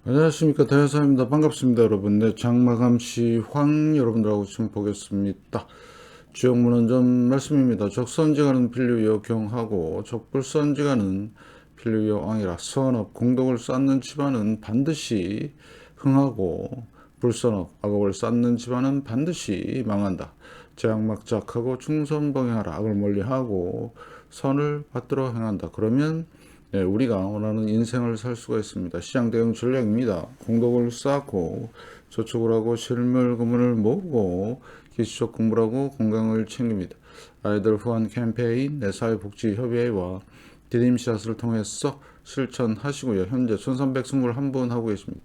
안녕하십니까, 대현사입니다. 반갑습니다, 여러분. 네, 장마감시 황 여러분들하고 지금 보겠습니다. 주역문은 좀 말씀입니다. 적선지가는 필류여 경하고 적불선지가는 필류여 왕이라. 선업 공덕을 쌓는 집안은 반드시 흥하고 불선업 악업을 쌓는 집안은 반드시 망한다. 재앙막작하고 충선봉행하라. 악을 멀리하고 선을 받들어 행한다. 그러면 우리가 원하는 인생을 살 수가 있습니다. 시장 대응 전략입니다. 공덕을 쌓고 저축을 하고 실물 금을 모으고 기술적 공부를 하고 건강을 챙깁니다. 아이들 후원 캠페인, 내 사회복지협의회와 디딤샷을 통해서 실천하시고요. 현재 천삼백승부를 한 번 하고 계십니다.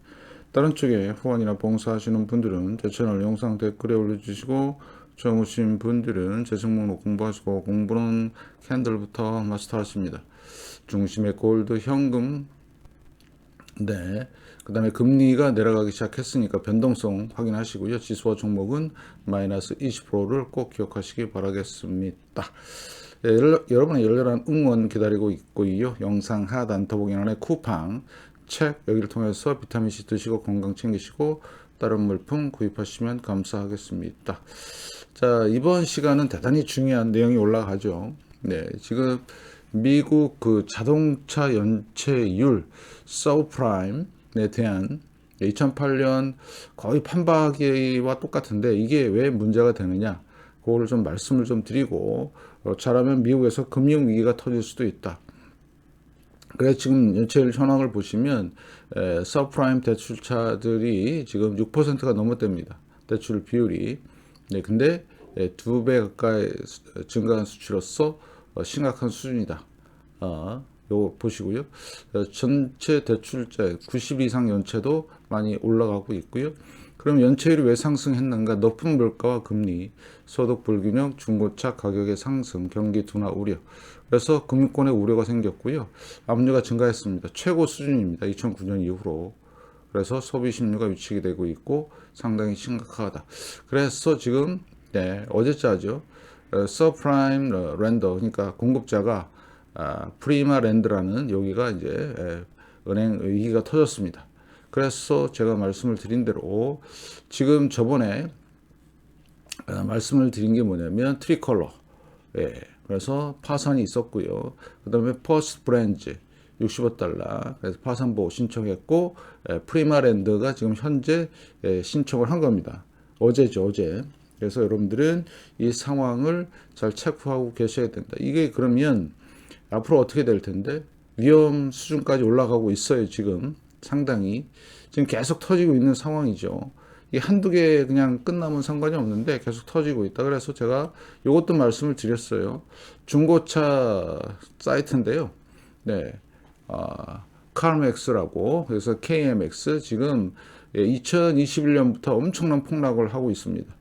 다른 쪽에 후원이나 봉사하시는 분들은 제 채널 영상 댓글에 올려주시고, 처음 오신 분들은 재생 목록 공부하시고 공부는 캔들부터 마스터하십니다. 중심의 골드, 현금, 네. 그 다음에 금리가 내려가기 시작했으니까 변동성 확인하시고요. 지수와 종목은 마이너스 20%를 꼭 기억하시기 바라겠습니다. 네, 여러분의 열렬한 응원 기다리고 있고요. 영상 하단 더보기란에 쿠팡, 책 여기를 통해서 비타민C 드시고 건강 챙기시고 다른 물품 구입하시면 감사하겠습니다. 자, 이번 시간은 대단히 중요한 내용이 올라가죠. 네, 지금 미국 그 자동차 연체율 서브프라임에 대한 2008년 거의 판박이와 똑같은데 이게 왜 문제가 되느냐, 그거를 좀 말씀을 좀 드리고, 잘하면 미국에서 금융위기가 터질 수도 있다. 그래서 지금 연체율 현황을 보시면 서브프라임 대출차들이 지금 6%가 넘었답니다. 대출 비율이. 네, 근데 2배 가까이 증가한 수치로서 심각한 수준이다. 요거 보시고요. 전체 대출자 90 이상 연체도 많이 올라가고 있고요. 그럼 연체율이 왜 상승했는가? 높은 물가와 금리, 소득 불균형, 중고차 가격의 상승, 경기 둔화 우려. 그래서 금융권에 우려가 생겼고요. 압류가 증가했습니다. 최고 수준입니다. 2009년 이후로. 그래서 소비 심리가 위축이 되고 있고 상당히 심각하다. 그래서 지금 어제자죠. 서프라임 렌더, 그러니까 공급자가 프리마 랜드라는 여기가 이제 은행 위기가 터졌습니다. 그래서 제가 말씀을 드린 대로 지금 저번에 말씀을 드린 게 뭐냐면 트리컬러, 그래서 파산이 있었고요. 그 다음에 퍼스트 브랜즈 65달러, 그래서 파산보호 신청했고, 프리마랜드가 지금 현재 신청을 한 겁니다. 어제죠, 어제. 그래서 여러분들은 이 상황을 잘 체크하고 계셔야 된다. 이게 그러면 앞으로 어떻게 될 텐데, 위험 수준까지 올라가고 있어요. 지금 상당히 지금 계속 터지고 있는 상황이죠. 이 한두 개 그냥 끝나면 상관이 없는데 계속 터지고 있다. 그래서 제가 이것도 말씀을 드렸어요. 중고차 사이트인데요. 네, 카르맥스라고, 그래서 KMX 지금 2021년부터 엄청난 폭락을 하고 있습니다.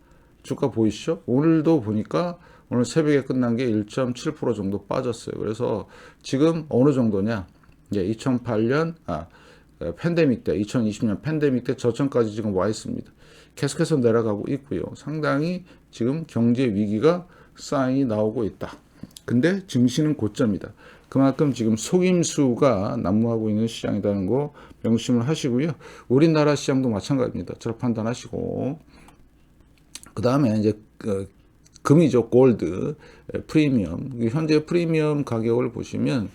주가 보이시죠? 오늘도 보니까 오늘 새벽에 끝난 게 1.7% 정도 빠졌어요. 그래서 지금 어느 정도냐? 2008년 팬데믹 때, 2020년 팬데믹 때 저점까지 지금 와 있습니다. 계속해서 내려가고 있고요. 상당히 지금 경제 위기가 사인이 나오고 있다. 근데 증시는 고점이다. 그만큼 지금 속임수가 난무하고 있는 시장이라는 거 명심을 하시고요. 우리나라 시장도 마찬가지입니다. 잘 판단하시고, 그 다음에 이제 금이죠. 골드, 프리미엄. 현재 프리미엄 가격을 보시면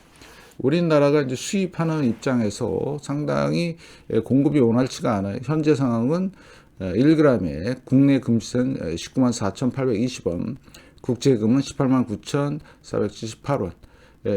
우리나라가 이제 수입하는 입장에서 상당히 공급이 원활치가 않아요. 현재 상황은 1g에 국내 금시세는 194,820원, 국제금은 189,478원.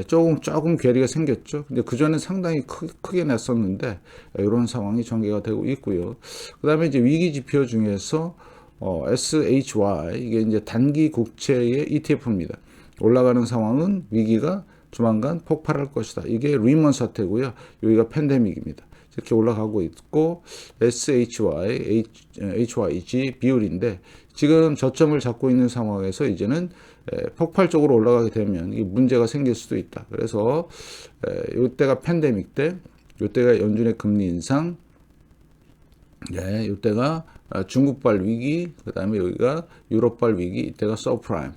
조금 괴리가 생겼죠. 근데 그전에 상당히 크게 냈었는데 이런 상황이 전개가 되고 있고요. 그 다음에 이제 위기 지표 중에서 SHY, 이게 이제 단기 국채의 ETF입니다. 올라가는 상황은 위기가 조만간 폭발할 것이다. 이게 리먼 사태고요. 여기가 팬데믹입니다. 이렇게 올라가고 있고, SHY, HYG 비율인데 지금 저점을 잡고 있는 상황에서 이제는 폭발적으로 올라가게 되면 이게 문제가 생길 수도 있다. 그래서 이때가 팬데믹 때, 이때가 연준의 금리 인상, 이때가 중국발 위기, 그 다음에 여기가 유럽발 위기, 이때가 서브프라임.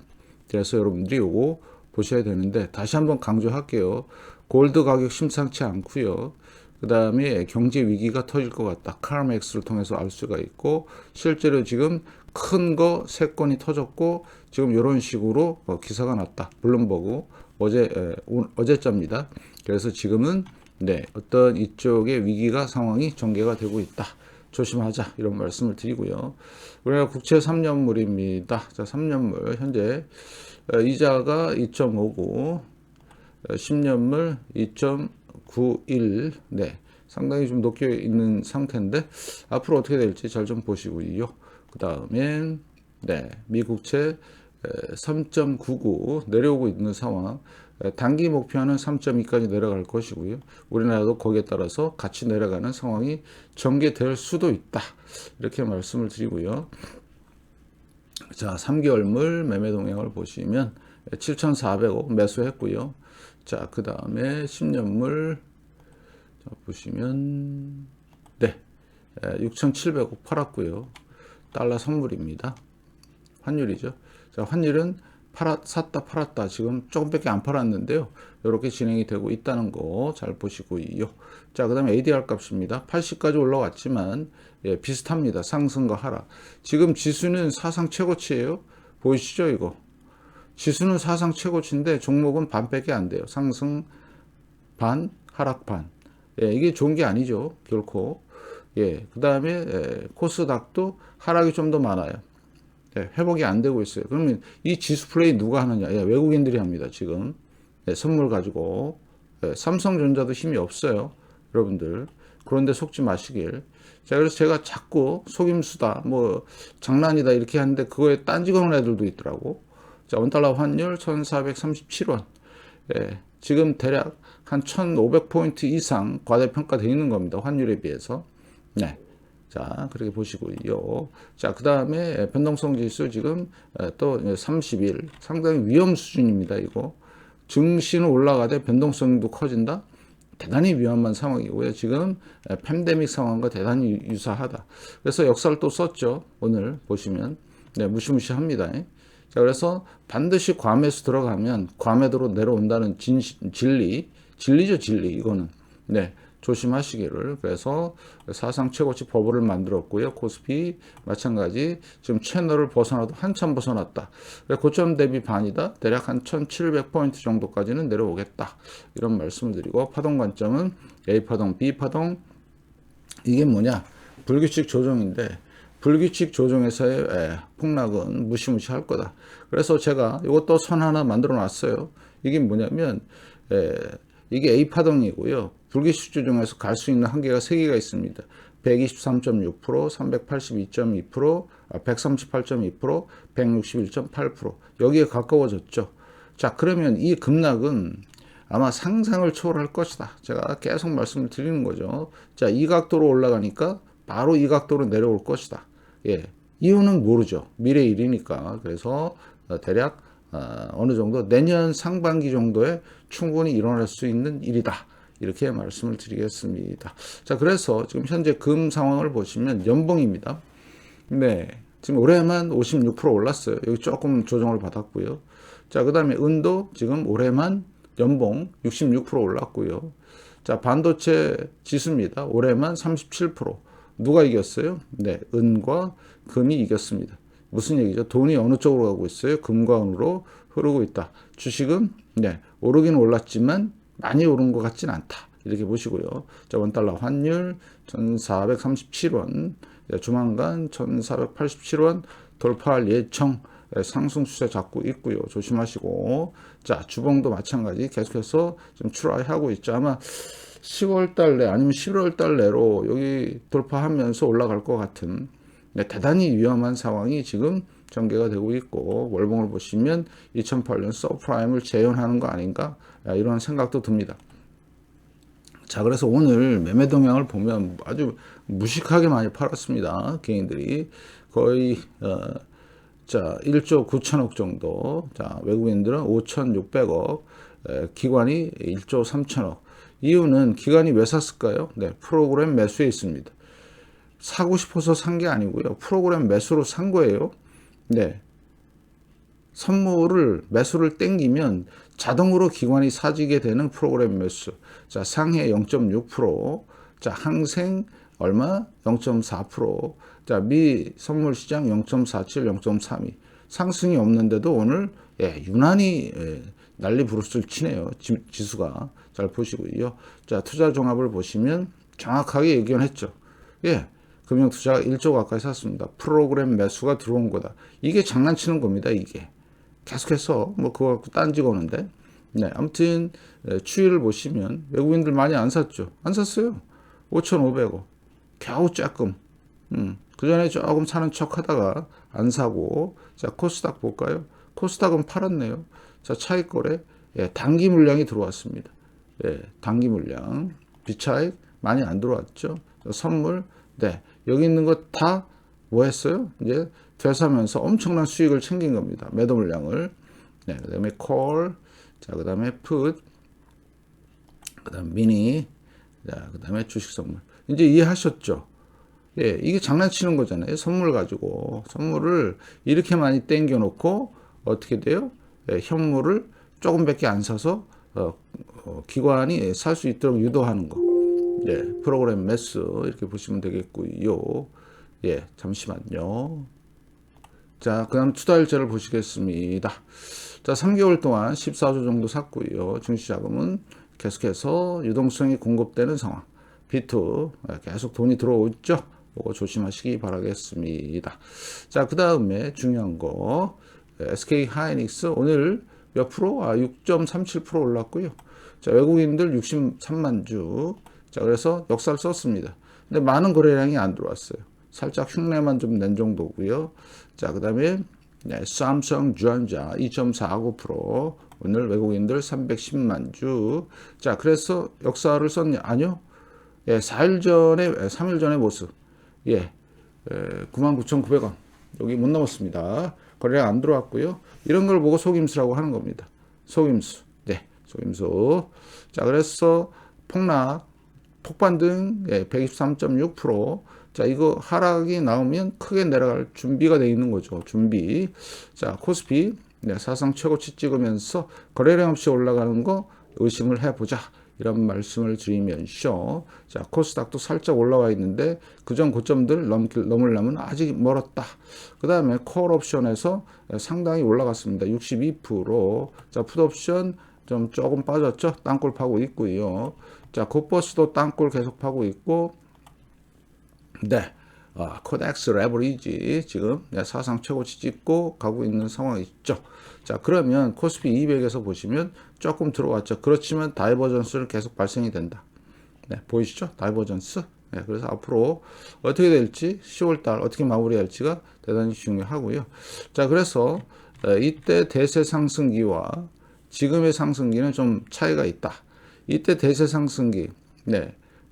그래서 여러분들이 요거 보셔야 되는데, 다시 한번 강조할게요. 골드 가격 심상치 않고요. 그 다음에 경제 위기가 터질 것 같다. 카르맥스를 통해서 알 수가 있고, 실제로 지금 큰 거 3건이 터졌고, 지금 이런 식으로 기사가 났다. 블룸버그 어제자입니다. 그래서 지금은 네, 어떤 이쪽의 위기가 상황이 전개가 되고 있다. 조심하자 이런 말씀을 드리고요. 우리나라 국채 3년물입니다. 자, 3년물 현재 이자가 2.59, 10년물 2.91. 네, 상당히 좀 높게 있는 상태인데 앞으로 어떻게 될지 잘 좀 보시고요. 그 다음에 네, 미국채 3.99 내려오고 있는 상황. 단기 목표는 3.2까지 내려갈 것이고요. 우리나라도 거기에 따라서 같이 내려가는 상황이 전개될 수도 있다. 이렇게 말씀을 드리고요. 자, 3개월물 매매 동향을 보시면 7,400억 매수했고요. 자, 그 다음에 10년물 보시면 네, 6,700억 팔았고요. 달러 선물입니다. 환율이죠. 자, 환율은 샀다 팔았다 지금 조금밖에 안 팔았는데요. 이렇게 진행이 되고 있다는 거 잘 보시고요. 자, 그 다음에 ADR 값입니다. 80까지 올라왔지만 예, 비슷합니다. 상승과 하락. 지금 지수는 사상 최고치예요. 보이시죠 이거? 지수는 사상 최고치인데 종목은 반밖에 안 돼요. 상승 반, 하락 반. 예, 이게 좋은 게 아니죠. 결코. 예, 그 다음에 코스닥도 하락이 좀 더 많아요. 예, 회복이 안 되고 있어요. 그러면 이 지수 플레이 누가 하느냐? 예, 외국인들이 합니다. 지금 예, 선물 가지고 예, 삼성전자도 힘이 없어요. 여러분들 그런데 속지 마시길. 자, 그래서 제가 자꾸 속임수다, 뭐 장난이다 이렇게 하는데 그거에 딴지거는 애들도 있더라고. 자, 원달러 환율 1,437원. 예, 지금 대략 한 1,500포인트 이상 과대평가되어 있는 겁니다. 환율에 비해서. 네. 자, 그렇게 보시고요. 자, 그 다음에 변동성 지수 지금 또 30일 상당히 위험 수준입니다. 이거 증시는 올라가되 변동성도 커진다. 대단히 위험한 상황이고요. 지금 팬데믹 상황과 대단히 유사하다. 그래서 역사를 또 썼죠. 오늘 보시면 네, 무시무시합니다. 자, 그래서 반드시 과매수 들어가면 과매도로 내려온다는 진리죠, 진리. 이거는 네. 조심하시기를. 그래서 사상 최고치 버블을 만들었고요. 코스피 마찬가지 지금 채널을 벗어나도 한참 벗어났다. 고점 대비 반이다. 대략 한 1700포인트 정도까지는 내려오겠다. 이런 말씀을 드리고 파동 관점은 A파동, B파동. 이게 뭐냐? 불규칙 조정인데 불규칙 조정에서의 폭락은 무시무시할 거다. 그래서 제가 이것도 선 하나 만들어 놨어요. 이게 뭐냐면 이게 A파동이고요. 불규칙 조정에서 갈 수 있는 한계가 3개가 있습니다. 123.6%, 382.2%, 138.2%, 161.8%. 여기에 가까워졌죠. 자, 그러면 이 급락은 아마 상상을 초월할 것이다. 제가 계속 말씀을 드리는 거죠. 자, 이 각도로 올라가니까 바로 이 각도로 내려올 것이다. 예. 이유는 모르죠. 미래 일이니까. 그래서 대략 어느 정도 내년 상반기 정도에 충분히 일어날 수 있는 일이다. 이렇게 말씀을 드리겠습니다. 자, 그래서 지금 현재 금 상황을 보시면 연봉입니다. 네. 지금 올해만 56% 올랐어요. 여기 조금 조정을 받았고요. 자, 그 다음에 은도 지금 올해만 연봉 66% 올랐고요. 자, 반도체 지수입니다. 올해만 37%. 누가 이겼어요? 네. 은과 금이 이겼습니다. 무슨 얘기죠? 돈이 어느 쪽으로 가고 있어요? 금과 은으로 흐르고 있다. 주식은 네. 오르긴 올랐지만 많이 오른 것 같진 않다. 이렇게 보시고요. 자, 원달러 환율 1,437원, 조만간 1,487원 돌파할 예정. 상승 추세 잡고 있고요. 조심하시고. 자, 주봉도 마찬가지 계속해서 좀 출하하고 있죠. 아마 10월 달 내 아니면 11월 달 내로 여기 돌파하면서 올라갈 것 같은 대단히 위험한 상황이 지금 전개가 되고 있고, 월봉을 보시면 2008년 서프라임을 재현하는 거 아닌가 이런 생각도 듭니다. 자, 그래서 오늘 매매 동향을 보면 아주 무식하게 많이 팔았습니다. 개인들이 거의 자 1조 9천억 정도. 자, 외국인들은 5,600억, 기관이 1조 3천억. 이유는 기관이 왜 샀을까요? 네, 프로그램 매수에 있습니다. 사고 싶어서 산 게 아니고요. 프로그램 매수로 산 거예요. 네. 선물을 매수를 땡기면 자동으로 기관이 사지게 되는 프로그램 매수. 자, 상해 0.6%, 자, 항생 얼마? 0.4%. 자, 미 선물 시장 0.47, 0.32. 상승이 없는데도 오늘 유난히 난리 부르스를 치네요. 지수가. 잘 보시고요. 자, 투자 종합을 보시면 정확하게 예견했죠. 금융투자가 1조 가까이 샀습니다. 프로그램 매수가 들어온 거다. 이게 장난치는 겁니다. 이게. 계속해서 뭐 그거 갖고 딴지 거는데. 네, 아무튼 추이를 보시면 외국인들 많이 안 샀죠. 안 샀어요. 5,500원. 겨우 조금. 그 전에 조금 사는 척 하다가 안 사고. 자, 코스닥 볼까요? 코스닥은 팔았네요. 자, 차익 거래. 단기 물량이 들어왔습니다. 단기 물량. 비차익 많이 안 들어왔죠. 선물. 네, 여기 있는 거 다 뭐 했어요? 이제 되사면서 엄청난 수익을 챙긴 겁니다. 매도 물량을. 네, 그 다음에 콜. 자, 그 다음에 풋. 그 다음 미니. 자, 그 다음에 주식 선물. 이제 이해하셨죠? 이게 장난치는 거잖아요. 선물 가지고. 선물을 이렇게 많이 땡겨 놓고 어떻게 돼요? 현물을 조금밖에 안 사서 기관이 살 수 있도록 유도하는 거. 프로그램 매수 이렇게 보시면 되겠고요. 잠시만요. 자, 그 다음 투자일자를 보시겠습니다. 자, 3개월 동안 14조 정도 샀고요. 증시자금은 계속해서 유동성이 공급되는 상황. B2 계속 돈이 들어오죠. 이거 조심하시기 바라겠습니다. 자, 그 다음에 중요한 거 SK 하이닉스 오늘 몇 프로? 6.37% 올랐고요. 자, 외국인들 63만 주. 자, 그래서 역사를 썼습니다. 근데 많은 거래량이 안 들어왔어요. 살짝 흉내만 좀 낸 정도고요. 자, 그 다음에 삼성 주한자 2.49%. 오늘 외국인들 310만 주. 자, 그래서 역사를 썼냐? 아니요. 4일 전에, 3일 전의 모습. 99,900원. 여기 못 넘었습니다. 거래량 안 들어왔고요. 이런 걸 보고 속임수라고 하는 겁니다. 속임수. 속임수. 자, 그래서 폭반등 123.6%. 자, 이거 하락이 나오면 크게 내려갈 준비가 되어 있는 거죠. 준비. 자, 코스피 사상 최고치 찍으면서 거래량 없이 올라가는 거 의심을 해보자. 이런 말씀을 드리면서 자, 코스닥도 살짝 올라와 있는데 그전 고점들 넘으려면 아직 멀었다. 그 다음에 콜 옵션에서 상당히 올라갔습니다. 62%. 자, 풋 옵션 좀 조금 빠졌죠. 땅굴 파고 있고요. 자, 굿버스도 땅굴 계속 파고 있고. 코덱스 레버리지 지금 사상 최고치 찍고 가고 있는 상황이 있죠. 자, 그러면 코스피 200에서 보시면 조금 들어왔죠. 그렇지만 다이버전스를 계속 발생이 된다. 보이시죠? 다이버전스. 그래서 앞으로 어떻게 될지 10월달 어떻게 마무리할지가 대단히 중요하고요. 자, 그래서 이때 대세 상승기와 지금의 상승기는 좀 차이가 있다. 이때 대세 상승기,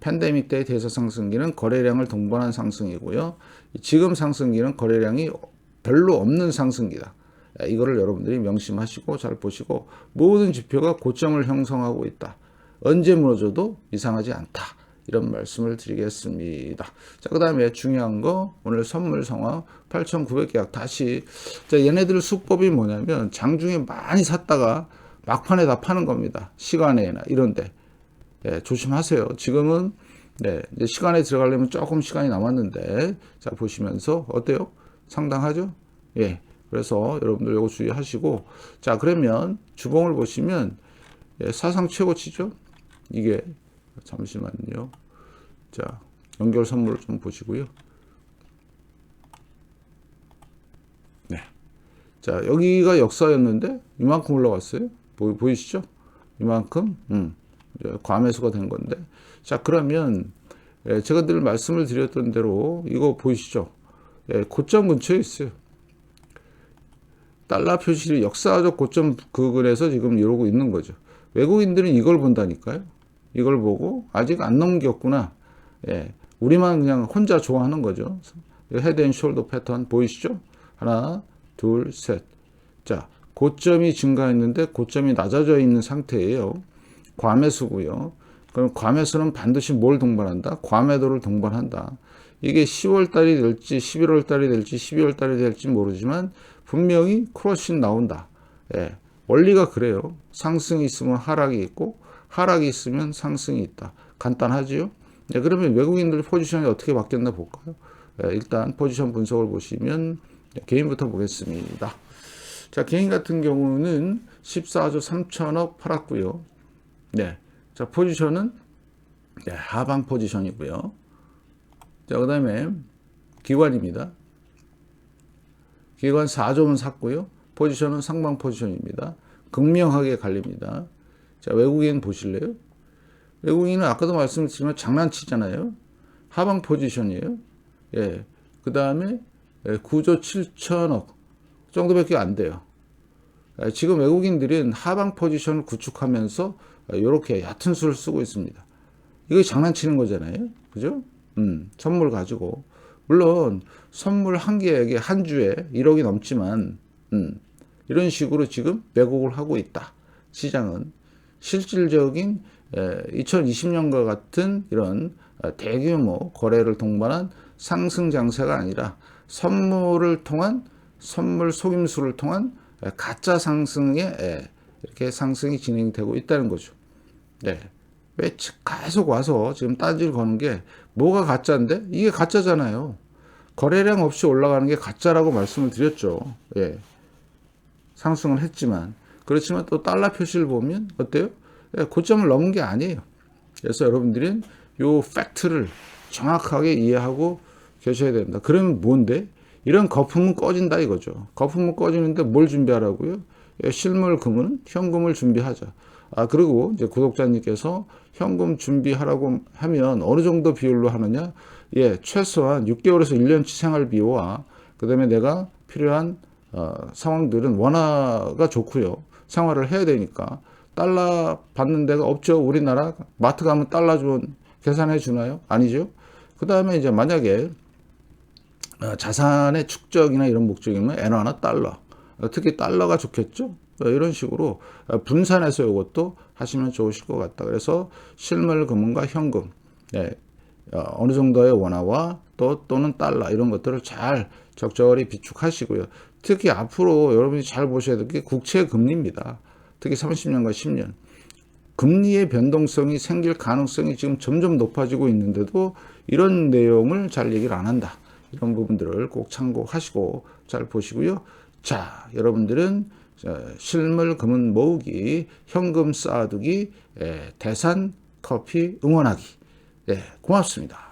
팬데믹 때의 대세 상승기는 거래량을 동반한 상승이고요. 지금 상승기는 거래량이 별로 없는 상승기다. 이거를 여러분들이 명심하시고 잘 보시고 모든 지표가 고점을 형성하고 있다. 언제 무너져도 이상하지 않다. 이런 말씀을 드리겠습니다. 자, 그 다음에 중요한 거 오늘 선물 상황 8,900계약 다시. 자, 얘네들 수법이 뭐냐면 장중에 많이 샀다가 막판에 다 파는 겁니다. 시간에나 이런데. 조심하세요. 지금은 이제 시간에 들어가려면 조금 시간이 남았는데 자, 보시면서 어때요? 상당하죠? 그래서 여러분들 이거 주의하시고 자, 그러면 주봉을 보시면 사상 최고치죠? 이게 잠시만요. 자, 연결 선물을 좀 보시고요. 자, 여기가 역사였는데 이만큼 올라갔어요. 보이시죠? 이만큼 과매수가 된 건데. 자, 그러면 제가 늘 말씀을 드렸던 대로 이거 보이시죠? 고점 근처에 있어요. 달러 표시 역사적 고점 구간에서 지금 이러고 있는 거죠. 외국인들은 이걸 본다니까요. 이걸 보고 아직 안 넘겼구나. 우리만 그냥 혼자 좋아하는 거죠. 헤드 앤 숄더 패턴 보이시죠? 하나, 둘, 셋. 자, 고점이 증가했는데 고점이 낮아져 있는 상태예요. 과매수고요. 그럼 과매수는 반드시 뭘 동반한다? 과매도를 동반한다. 이게 10월 달이 될지 11월 달이 될지 12월 달이 될지 모르지만 분명히 크로싱 나온다. 원리가 그래요. 상승이 있으면 하락이 있고 하락이 있으면 상승이 있다. 간단하지요? 그러면 외국인들 포지션이 어떻게 바뀌었나 볼까요? 일단 포지션 분석을 보시면 개인부터 보겠습니다. 자, 개인 같은 경우는 14조 3천억 팔았고요. 네. 자, 포지션은 하방 포지션이고요. 자, 그 다음에 기관입니다. 기관 4조는 샀고요. 포지션은 상방 포지션입니다. 극명하게 갈립니다. 자, 외국인 보실래요? 외국인은 아까도 말씀드렸지만 장난치잖아요. 하방 포지션이에요. 예. 그 다음에 9조 7천억 정도밖에 안 돼요. 지금 외국인들은 하방 포지션을 구축하면서 이렇게 얕은 수를 쓰고 있습니다. 이거 장난치는 거잖아요. 그죠? 선물 가지고. 물론 선물 한 개에게 한 주에 1억이 넘지만 이런 식으로 지금 매국을 하고 있다. 시장은 실질적인 2020년과 같은 이런 대규모 거래를 동반한 상승 장세가 아니라 선물을 통한 선물 속임수를 통한 가짜 상승에 이렇게 상승이 진행되고 있다는 거죠. 네. 왜 계속 와서 지금 딴지를 거는 게 뭐가 가짜인데? 이게 가짜잖아요. 거래량 없이 올라가는 게 가짜라고 말씀을 드렸죠. 예. 상승을 했지만. 그렇지만 또 달러 표시를 보면 어때요? 예, 고점을 넘은 게 아니에요. 그래서 여러분들은 요 팩트를 정확하게 이해하고 계셔야 된다. 그러면 뭔데? 이런 거품은 꺼진다 이거죠. 거품은 꺼지는데 뭘 준비하라고요? 예, 실물 금은 현금을 준비하자. 그리고 이제 구독자님께서 현금 준비하라고 하면 어느 정도 비율로 하느냐? 예, 최소한 6개월에서 1년치 생활비와 그다음에 내가 필요한 상황들은 원화가 좋고요. 생활을 해야 되니까 달러 받는 데가 없죠. 우리나라 마트 가면 달러 좀 계산해 주나요? 아니죠. 그다음에 이제 만약에 자산의 축적이나 이런 목적이면 엔화나 달러, 특히 달러가 좋겠죠. 이런 식으로 분산해서 이것도 하시면 좋으실 것 같다. 그래서 실물 금융과 현금, 어느 정도의 원화와 또는 달러 이런 것들을 잘 적절히 비축하시고요. 특히 앞으로 여러분이 잘 보셔야 될 게 국채 금리입니다. 특히 30년과 10년. 금리의 변동성이 생길 가능성이 지금 점점 높아지고 있는데도 이런 내용을 잘 얘기를 안 한다. 이런 부분들을 꼭 참고하시고 잘 보시고요. 자, 여러분들은 실물 금은 모으기, 현금 쌓아두기, 대산 커피 응원하기. 고맙습니다.